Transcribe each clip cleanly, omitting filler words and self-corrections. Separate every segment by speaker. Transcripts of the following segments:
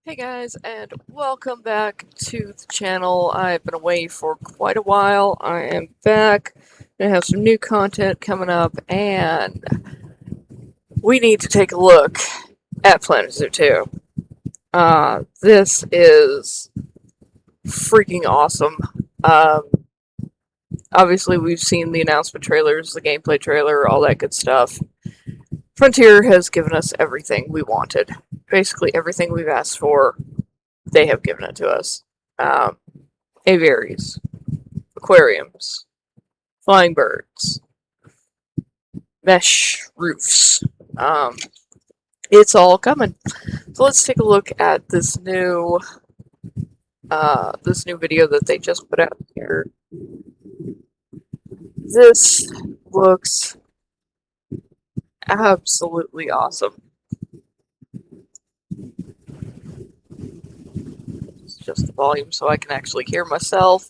Speaker 1: Hey guys, and welcome back to the channel. I've been away for quite a while. I am back. Gonna have some new content coming up, and we need to take a look at Planet Zoo 2. This is freaking awesome. Um, Obviously, we've seen the announcement trailers, the gameplay trailer, all that good stuff. Frontier has given us everything we wanted. Basically, everything we've asked for, they have given it to us. Um, Aviaries, aquariums, flying birds, mesh roofs. Um, it's all coming. So let's take a look at this new video that they just put out here. This looks absolutely awesome. It's just the volume so I can actually hear myself.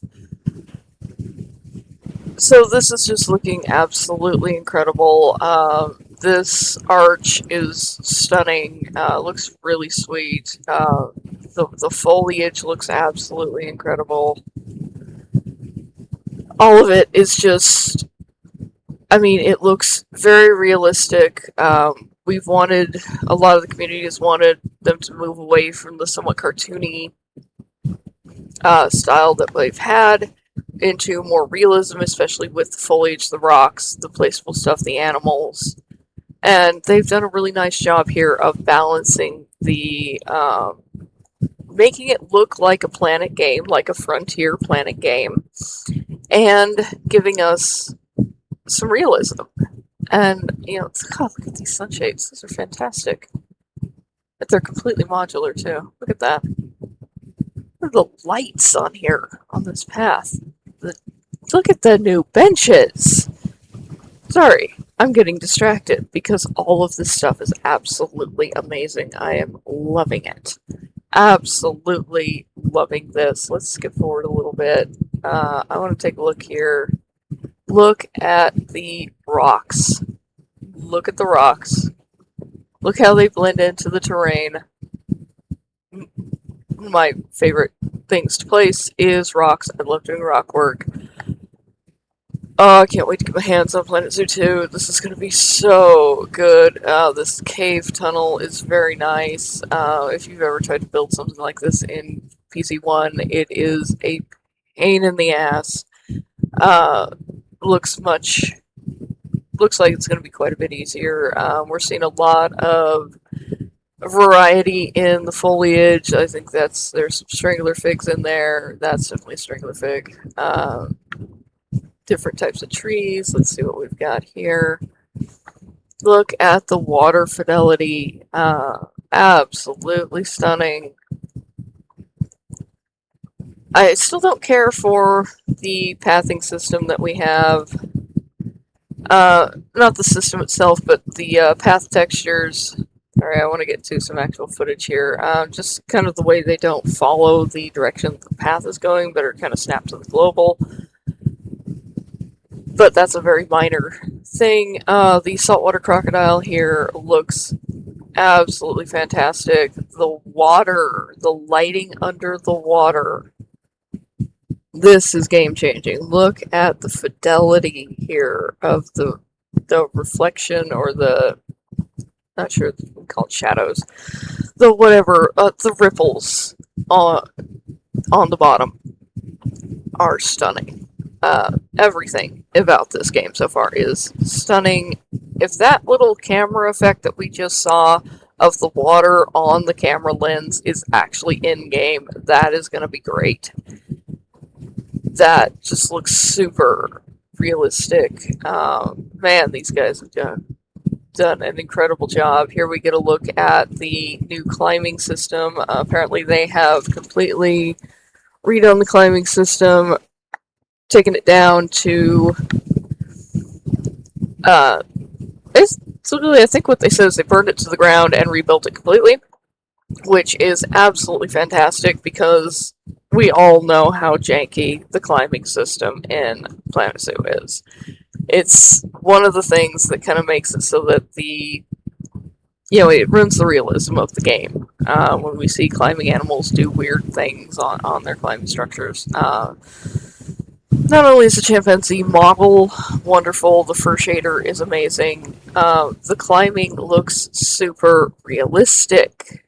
Speaker 1: So this is just looking absolutely incredible. This arch is stunning. Looks really sweet. The foliage looks absolutely incredible. All of it is just, I mean, it looks very realistic. A lot of the community has wanted them to move away from the somewhat cartoony style that they've had into more realism, especially with the foliage, the rocks, the placeable stuff, the animals. And they've done a really nice job here of balancing making it look like a Planet game, like a Frontier Planet game, and giving us some realism. And, God, look at these sunshades. These are fantastic. But they're completely modular, too. Look at that. Look at the lights on here, on this path. Look at the new benches! Sorry, I'm getting distracted because all of this stuff is absolutely amazing. I am loving it. Absolutely loving this. Let's skip forward a little bit. I want to take a look here. Look at the rocks. Look at the rocks. Look how they blend into the terrain. One of my favorite things to place is rocks. I love doing rock work. Oh, I can't wait to get my hands on Planet Zoo 2. This is going to be so good. This cave tunnel is very nice. If you've ever tried to build something like this in PC1, it is a pain in the ass. Looks like it's going to be quite a bit easier. We're seeing a lot of variety in the foliage. I think there's some strangler figs in there. That's definitely a strangler fig. Different types of trees. Let's see what we've got here. Look at the water fidelity. Absolutely stunning. I still don't care for the pathing system that we have. Not the system itself, but the path textures. Alright, I want to get to some actual footage here. Just kind of the way they don't follow the direction the path is going, but are kind of snapped to the global. But that's a very minor thing. The saltwater crocodile here looks absolutely fantastic. The water, the lighting under the water. This is game changing. Look at the fidelity here of the reflection or the, not sure if we call it shadows. The ripples on the bottom are stunning. Everything about this game so far is stunning. If that little camera effect that we just saw of the water on the camera lens is actually in-game, that is going to be great. That just looks super realistic. Man, these guys have done an incredible job. Here we get a look at the new climbing system. Apparently they have completely redone the climbing system, taken it down to I think what they said is they burned it to the ground and rebuilt it completely, which is absolutely fantastic because we all know how janky the climbing system in Planet Zoo is. It's one of the things that kind of makes it so that the it ruins the realism of the game. When we see climbing animals do weird things on their climbing structures. Not only is the chimpanzee model wonderful, the fur shader is amazing. The climbing looks super realistic.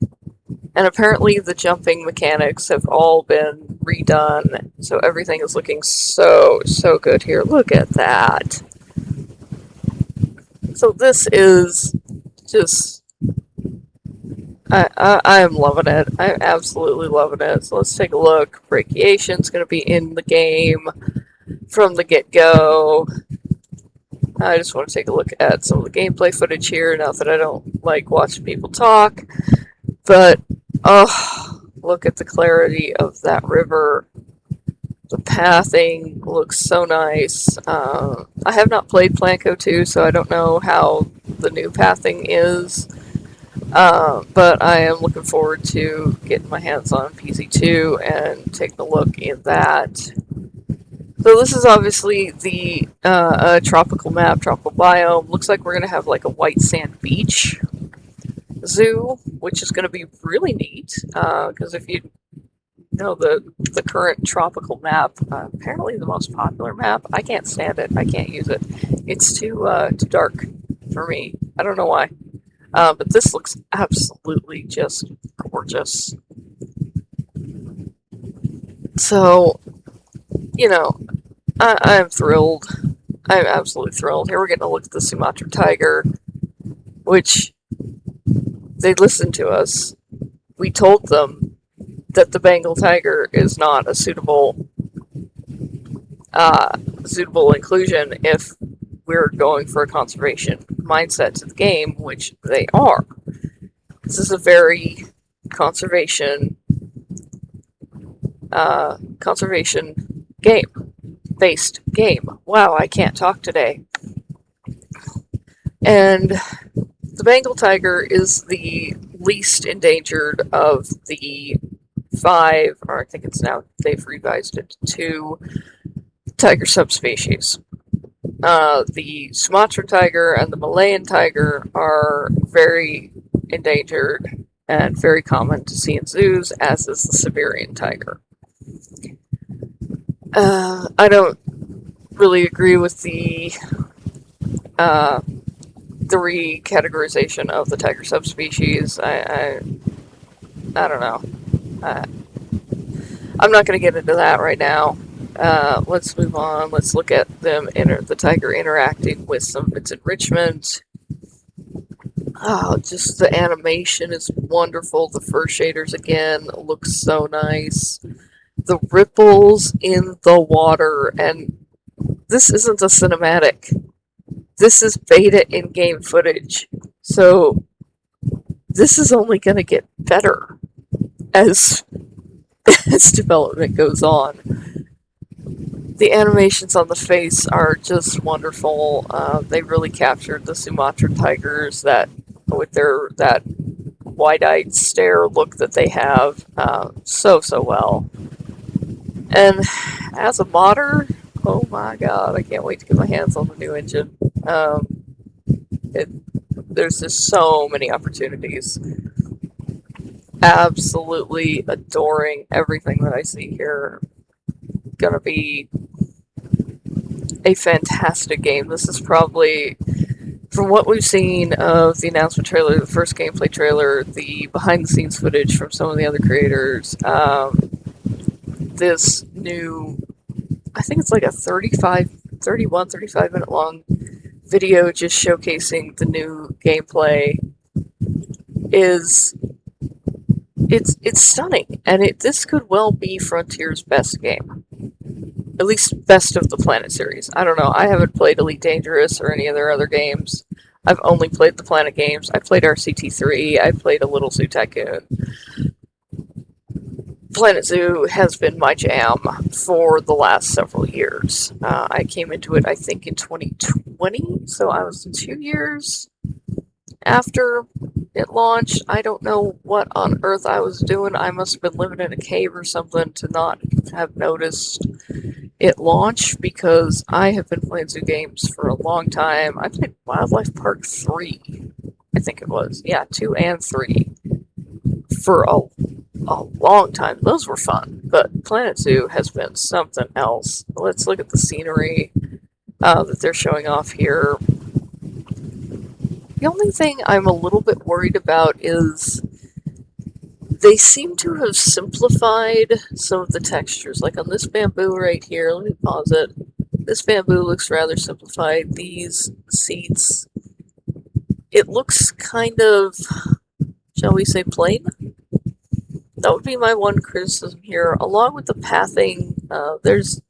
Speaker 1: And apparently the jumping mechanics have all been redone, so everything is looking so, so good here. Look at that. So this is just I am loving it. I'm absolutely loving it. So let's take a look. Brachiation's going to be in the game from the get-go. I just want to take a look at some of the gameplay footage here. Not that I don't like watching people talk, but oh, look at the clarity of that river. The pathing looks so nice. I have not played Planco 2, so I don't know how the new pathing is. But I am looking forward to getting my hands on PZ2 and taking a look in that. So this is obviously the tropical map, tropical biome. Looks like we're going to have like a white sand beach zoo, which is going to be really neat. Because if you know the current tropical map, apparently the most popular map, I can't stand it. I can't use it. It's too dark for me. I don't know why. But this looks absolutely just gorgeous. So, I'm thrilled. I'm absolutely thrilled. Here we're getting a look at the Sumatra tiger, which they listened to us. We told them that the Bengal tiger is not a suitable inclusion if we're going for a conservation mindset to the game, which they are. This is a very conservation game based game. Wow, I can't talk today. And the Bengal tiger is the least endangered of the 5, or I think it's now they've revised it to 2 tiger subspecies. The Sumatra tiger and the Malayan tiger are very endangered and very common to see in zoos, as is the Siberian tiger. I don't really agree with the recategorization of the tiger subspecies. I don't know. I'm not going to get into that right now. Let's move on. Let's look at the tiger interacting with some of its enrichment. Oh, just the animation is wonderful. The fur shaders again look so nice. The ripples in the water, and this isn't a cinematic. This is beta in-game footage. So this is only going to get better as development goes on. The animations on the face are just wonderful. They really captured the Sumatra tigers with that wide-eyed stare look that they have so well. And as a modder, oh my god, I can't wait to get my hands on the new engine. There's just so many opportunities. Absolutely adoring everything that I see here. Gonna be a fantastic game. This is probably, from what we've seen of the announcement trailer, the first gameplay trailer, the behind-the-scenes footage from some of the other creators, this new, I think it's like a 35 minute long video just showcasing the new gameplay it's stunning, and this could well be Frontier's best game. At least best of the Planet series. I don't know, I haven't played Elite Dangerous or any of their other games. I've only played the Planet games. I played RCT3, I played a little Zoo Tycoon. Planet Zoo has been my jam for the last several years. I came into it, I think, in 2020, so I was 2 years after it launched. I don't know what on earth I was doing. I must have been living in a cave or something to not have noticed it launch, because I have been playing zoo games for a long time. I played Wildlife Park 3 I think it was. Yeah, 2 and 3 for a long time. Those were fun, but Planet Zoo has been something else. Let's look at the scenery that they're showing off here. The only thing I'm a little bit worried about is they seem to have simplified some of the textures. Like on this bamboo right here, let me pause it. This bamboo looks rather simplified. These seats, it looks kind of, shall we say, plain? That would be my one criticism here. Along with the pathing, there's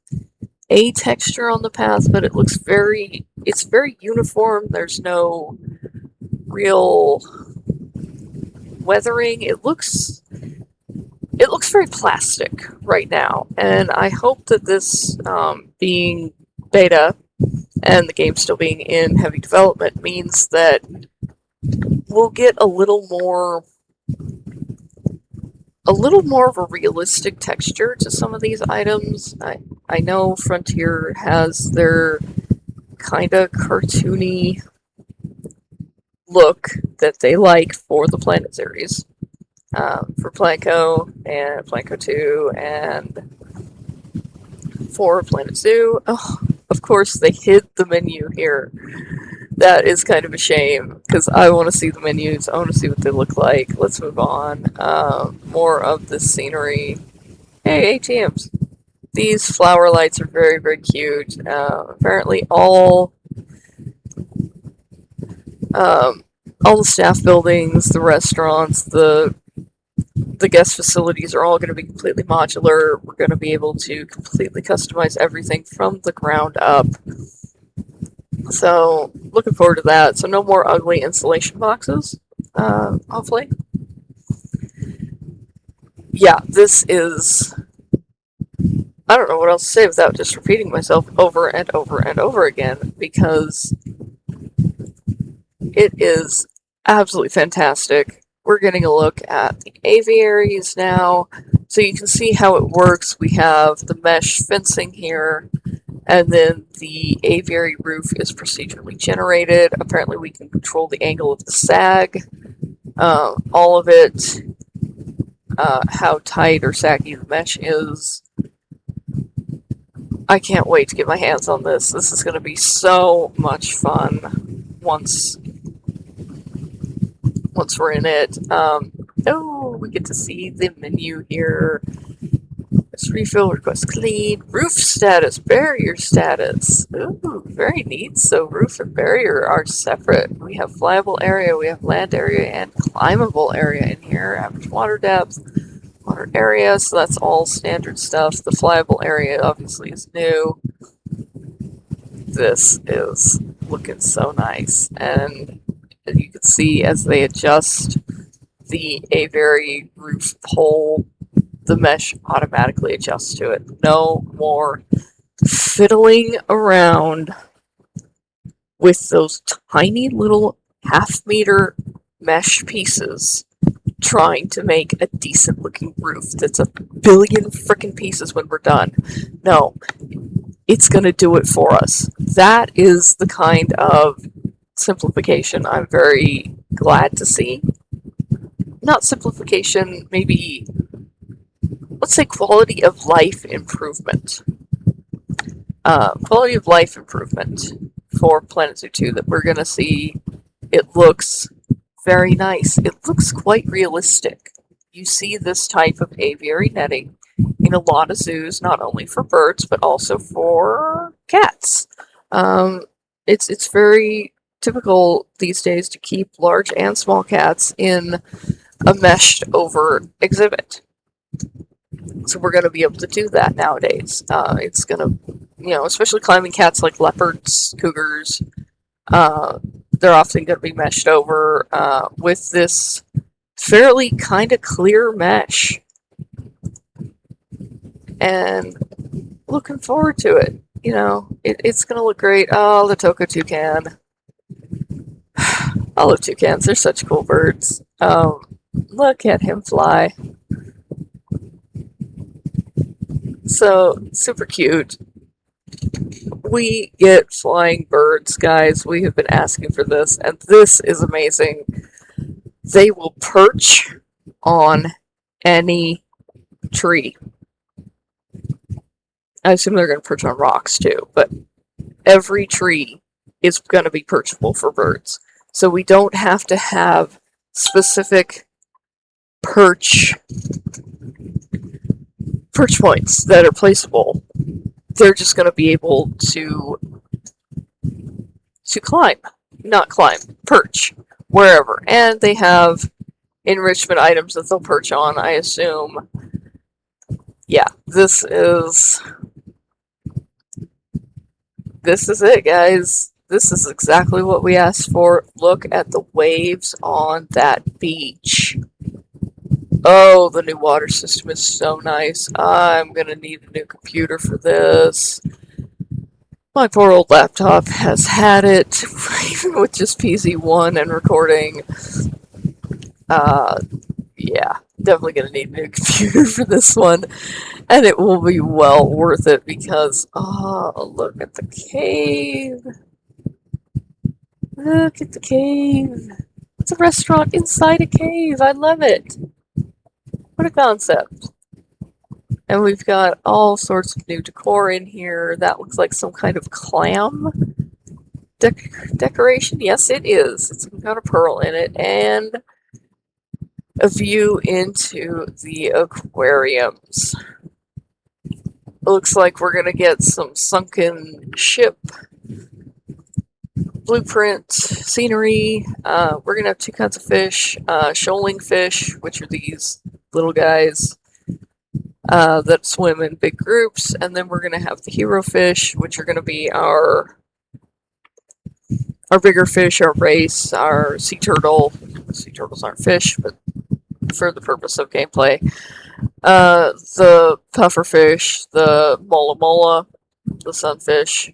Speaker 1: a texture on the path, but it's very uniform. There's no real weathering. It looks very plastic right now, and I hope that this, being beta and the game still being in heavy development, means that we'll get a little more of a realistic texture to some of these items. I know Frontier has their kind of cartoony look that they like for the Planet series. For Planco and Planco 2 and for Planet Zoo. Oh, of course, they hid the menu here. That is kind of a shame, because I want to see the menus. I want to see what they look like. Let's move on. More of the scenery. Hey, ATMs. These flower lights are very, very cute. Apparently all the staff buildings, the restaurants, the guest facilities are all going to be completely modular. We're going to be able to completely customize everything from the ground up. So, looking forward to that. So, no more ugly installation boxes, hopefully. Yeah, this is... I don't know what else to say without just repeating myself over and over and over again, because it is absolutely fantastic. We're getting a look at the aviaries now, so you can see how it works. We have the mesh fencing here, and then the aviary roof is procedurally generated. Apparently we can control the angle of the sag, all of it, how tight or saggy the mesh is. I can't wait to get my hands on this. This is going to be so much fun once we're in it. Oh, we get to see the menu here. It's refill, request clean, roof status, barrier status. Ooh, very neat. So roof and barrier are separate. We have flyable area, we have land area, and climbable area in here. Average water depth, water area, so that's all standard stuff. The flyable area obviously is new. This is looking so nice, and you can see as they adjust the aviary roof pole, the mesh automatically adjusts to it. No more fiddling around with those tiny little half-meter mesh pieces trying to make a decent looking roof that's a billion frickin' pieces when we're done. No, it's gonna do it for us. That is the kind of simplification I'm very glad to see. Not simplification, maybe, let's say quality of life improvement. Quality of life improvement for Planet Zoo 2 that we're gonna see. It looks very nice. It looks quite realistic. You see this type of aviary netting in a lot of zoos, not only for birds, but also for cats. It's very typical these days to keep large and small cats in a meshed over exhibit. So we're going to be able to do that nowadays. It's going to, especially climbing cats like leopards, cougars, they're often going to be meshed over with this fairly kind of clear mesh. And looking forward to it. It's going to look great. Oh, the Toko toucan. I love toucans. They're such cool birds. Look at him fly. So, super cute. we get flying birds, guys. We have been asking for this, and this is amazing. They will perch on any tree. I assume they're going to perch on rocks too, but every tree is going to be perchable for birds. So we don't have to have specific perch points that are placeable. They're just going to be able to climb, not climb, perch wherever. And they have enrichment items that they'll perch on, I assume. Yeah, this is it, guys. This is exactly what we asked for. Look at the waves on that beach. Oh, the new water system is so nice. I'm gonna need a new computer for this. My poor old laptop has had it, even with just PC1 and recording. Yeah, definitely gonna need a new computer for this one. And it will be well worth it because, oh, look at the cave. Look at the cave. It's a restaurant inside a cave. I love it. What a concept. And we've got all sorts of new decor in here. That looks like some kind of clam decoration. Yes, it is. It's got a pearl in it. And a view into the aquariums. It looks like we're going to get some sunken ship blueprint scenery. We're going to have two kinds of fish. Shoaling fish, which are these little guys that swim in big groups. And then we're going to have the hero fish, which are going to be our bigger fish, our race, our sea turtle. Sea turtles aren't fish, but for the purpose of gameplay. The pufferfish, the mola, the sunfish.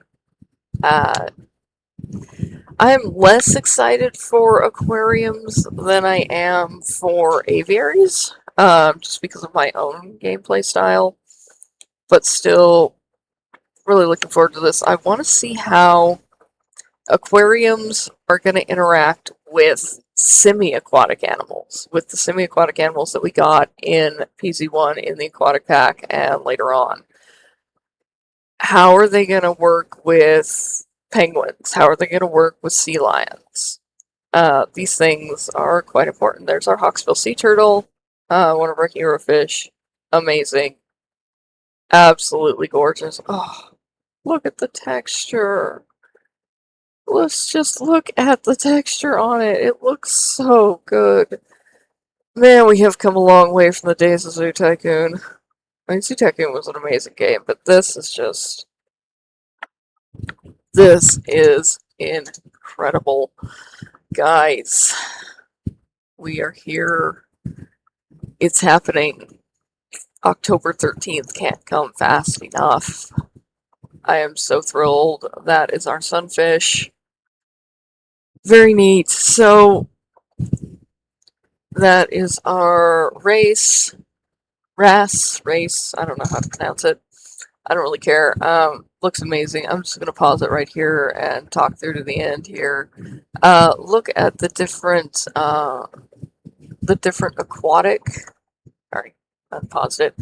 Speaker 1: I am less excited for aquariums than I am for aviaries, just because of my own gameplay style. But still, really looking forward to this. I want to see how aquariums are going to interact with semi-aquatic animals, with the semi-aquatic animals that we got in PZ1 in the aquatic pack and later on. How are they going to work with penguins? How are they going to work with sea lions? These things are quite important. There's our hawksbill sea turtle, one of our hero fish. Amazing. Absolutely gorgeous. Oh, look at the texture. Let's just look at the texture on it. It looks so good. Man, we have come a long way from the days of Zoo Tycoon. I mean, Zoo Tycoon was an amazing game, but this is just... This is incredible. Guys, we are here. It's happening. October 13th can't come fast enough. I am so thrilled. That is our sunfish. Very neat. So, that is our race. Race. I don't know how to pronounce it. I don't really care. Looks amazing. I'm just going to pause it right here and talk through to the end here. Look at the different aquatic... Sorry, I paused it.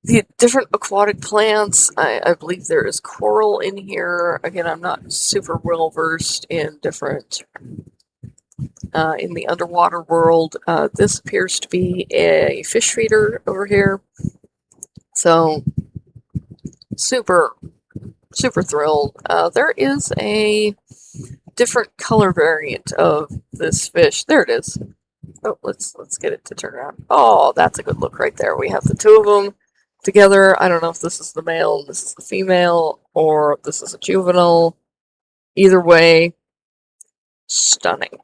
Speaker 1: The different aquatic plants. I believe there is coral in here. Again, I'm not super well versed in different... in the underwater world. This appears to be a fish feeder over here. So, super thrilled. There is a different color variant of this fish. There it is. Oh, let's get it to turn around. Oh, that's a good look right there. We have the two of them together. I don't know if this is the male and this is the female, or if this is a juvenile. Either way, stunning.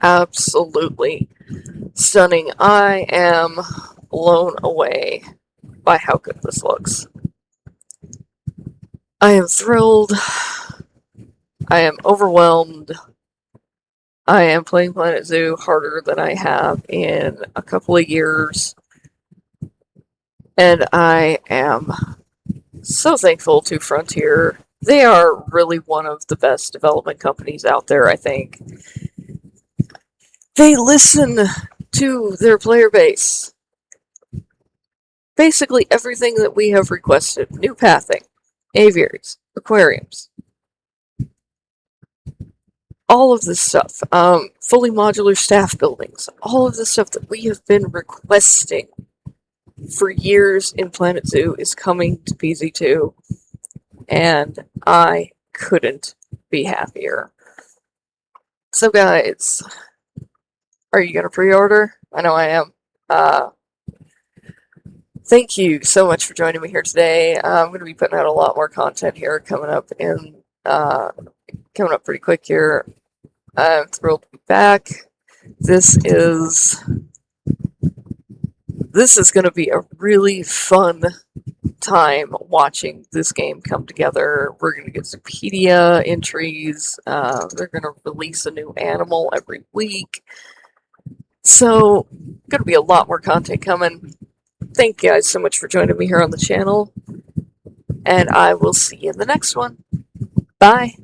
Speaker 1: Absolutely stunning. I am blown away by how good this looks. I am thrilled. I am overwhelmed. I am playing Planet Zoo harder than I have in a couple of years. And I am so thankful to Frontier. They are really one of the best development companies out there, I think. They listen to their player base. Basically everything that we have requested. New pathing, aviaries, aquariums, all of this stuff. Fully modular staff buildings. All of the stuff that we have been requesting for years in Planet Zoo is coming to PZ2, and I couldn't be happier. So guys, are you gonna pre-order? I know I am. Thank you so much for joining me here today. I'm going to be putting out a lot more content here coming up pretty quick here. I'm thrilled to be back. This is going to be a really fun time watching this game come together. We're going to get Zoopedia entries. They're going to release a new animal every week. So, going to be a lot more content coming. Thank you guys so much for joining me here on the channel, and I will see you in the next one. Bye.